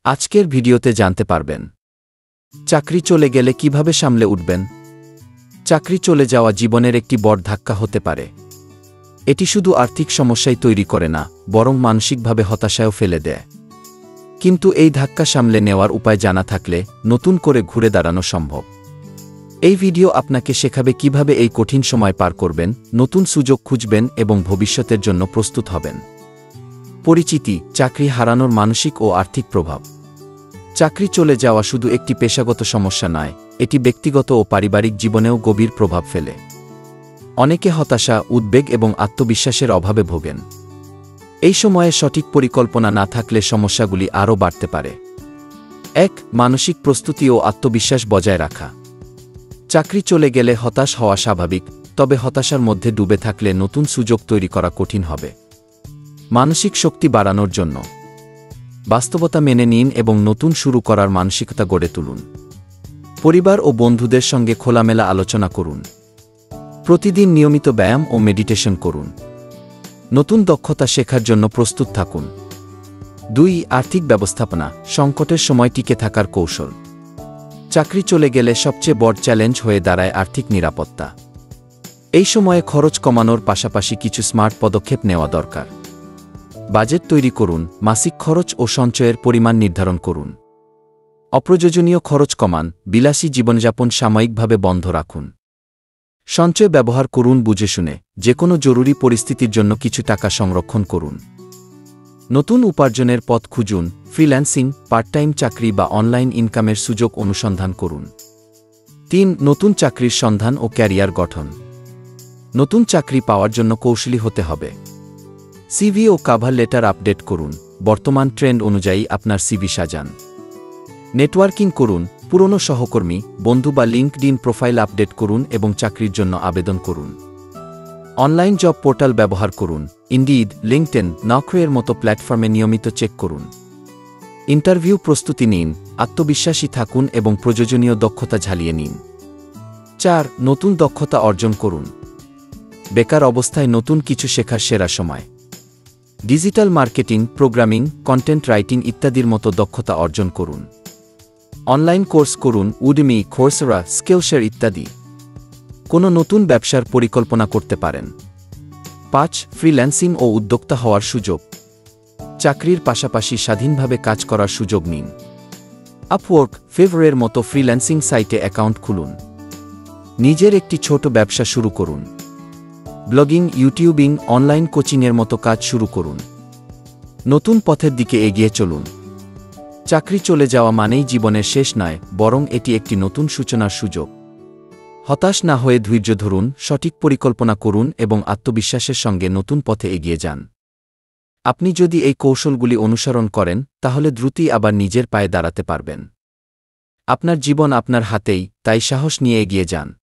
আজকের ভিডিওতে জানতে পারবেন চাকরি চলে গেলে কিভাবে সামলে উঠবেন। চাকরি চলে যাওয়া জীবনের একটি বড় ধাক্কা হতে পারে। এটি শুধু আর্থিক সমস্যাই তৈরি করে না, বরং মানসিকভাবে হতাশায়ও ফেলে দেয়। কিন্তু এই ধাক্কা সামলে নেওয়ার উপায় জানা থাকলে নতুন করে ঘুরে দাঁড়ানো সম্ভব। এই ভিডিও আপনাকে শেখাবে কিভাবে এই কঠিন সময় পার করবেন, নতুন সুযোগ খুঁজবেন এবং ভবিষ্যতের জন্য প্রস্তুত হবেন। পরিচিতি: চাকরি হারানোর মানসিক ও আর্থিক প্রভাব। চাকরি চলে যাওয়া শুধু একটি পেশাগত সমস্যা নয়, এটি ব্যক্তিগত ও পারিবারিক জীবনেও গভীর প্রভাব ফেলে। অনেকে হতাশা, উদ্বেগ এবং আত্মবিশ্বাসের অভাবে ভোগেন। এই সময়ে সঠিক পরিকল্পনা না থাকলে সমস্যাগুলি আরও বাড়তে পারে। ১. মানসিক প্রস্তুতি ও আত্মবিশ্বাস বজায় রাখা। চাকরি চলে গেলে হতাশ হওয়া স্বাভাবিক, তবে হতাশার মধ্যে ডুবে থাকলে নতুন সুযোগ তৈরি করা কঠিন হবে। মানসিক শক্তি বাড়ানোর জন্য বাস্তবতা মেনে নিন এবং নতুন শুরু করার মানসিকতা গড়ে তুলুন। পরিবার ও বন্ধুদের সঙ্গে খোলামেলা আলোচনা করুন। প্রতিদিন নিয়মিত ব্যায়াম ও মেডিটেশন করুন। নতুন দক্ষতা শেখার জন্য প্রস্তুত থাকুন। ২. আর্থিক ব্যবস্থাপনা: সংকটের সময় টিকে থাকার কৌশল। চাকরি চলে গেলে সবচেয়ে বড় চ্যালেঞ্জ হয়ে দাঁড়ায় আর্থিক নিরাপত্তা। এই সময়ে খরচ কমানোর পাশাপাশি কিছু স্মার্ট পদক্ষেপ নেওয়া দরকার। বাজেট তৈরি করুন, মাসিক খরচ ও সঞ্চয়ের পরিমাণ নির্ধারণ করুন। অপ্রয়োজনীয় খরচ কমান, বিলাসী জীবনযাপন সাময়িকভাবে বন্ধ রাখুন। সঞ্চয় ব্যবহার করুন বুঝে শুনে, যেকোনো জরুরি পরিস্থিতির জন্য কিছু টাকা সংরক্ষণ করুন। নতুন উপার্জনের পথ খুঁজুন, ফ্রিল্যান্সিং, পার্ট টাইম চাকরি বা অনলাইন ইনকামের সুযোগ অনুসন্ধান করুন। ৩. নতুন চাকরির সন্ধান ও ক্যারিয়ার গঠন। নতুন চাকরি পাওয়ার জন্য কৌশলী হতে হবে। সিভি ও কভার লেটার আপডেট করুন, বর্তমান ট্রেন্ড অনুযায়ী আপনার সিভি সাজান। নেটওয়ার্কিং করুন, পুরনো সহকর্মী, বন্ধু বা লিঙ্কডইন প্রোফাইল আপডেট করুন এবং চাকরির জন্য আবেদন করুন। অনলাইন জব পোর্টাল ব্যবহার করুন, ইনডিড, লিঙ্কডইন, নাউকরি-এর মতো প্ল্যাটফর্মে নিয়মিত চেক করুন। ইন্টারভিউ প্রস্তুতি নিন, আত্মবিশ্বাসী থাকুন এবং প্রয়োজনীয় দক্ষতা ঝালিয়ে নিন। ৪. নতুন দক্ষতা অর্জন করুন। বেকার অবস্থায় নতুন কিছু শেখার সেরা সময়। Digital marketing, programming, content writing ইত্যাদির মতো দক্ষতা অর্জন করুন। অনলাইন কোর্স করুন, উডমি, কোর্সেরা, স্কিলশেয়ার ইত্যাদি। কোনো নতুন ব্যবসার পরিকল্পনা করতে পারেন। ৫. ফ্রিল্যান্সিং ও উদ্যোক্তা হওয়ার সুযোগ। চাকরির পাশাপাশি স্বাধীনভাবে কাজ করার সুযোগ নিন। আপওয়ার্ক, ফিভারের মতো ফ্রিল্যান্সিং সাইটে অ্যাকাউন্ট খুলুন। নিজের একটি ছোট ব্যবসা শুরু করুন। ব্লগিং, ইউটিউবিং, অনলাইন কোচিংয়ের মতো কাজ শুরু করুন। নতুন পথের দিকে এগিয়ে চলুন। চাকরি চলে যাওয়া মানেই জীবনের শেষ নয়, বরং এটি একটি নতুন সূচনার সুযোগ। হতাশ না হয়ে ধৈর্য ধরুন, সঠিক পরিকল্পনা করুন এবং আত্মবিশ্বাসের সঙ্গে নতুন পথে এগিয়ে যান। আপনি যদি এই কৌশলগুলি অনুসরণ করেন, তাহলে দ্রুতই আবার নিজের পায়ে দাঁড়াতে পারবেন। আপনার জীবন আপনার হাতেই, তাই সাহস নিয়ে এগিয়ে যান।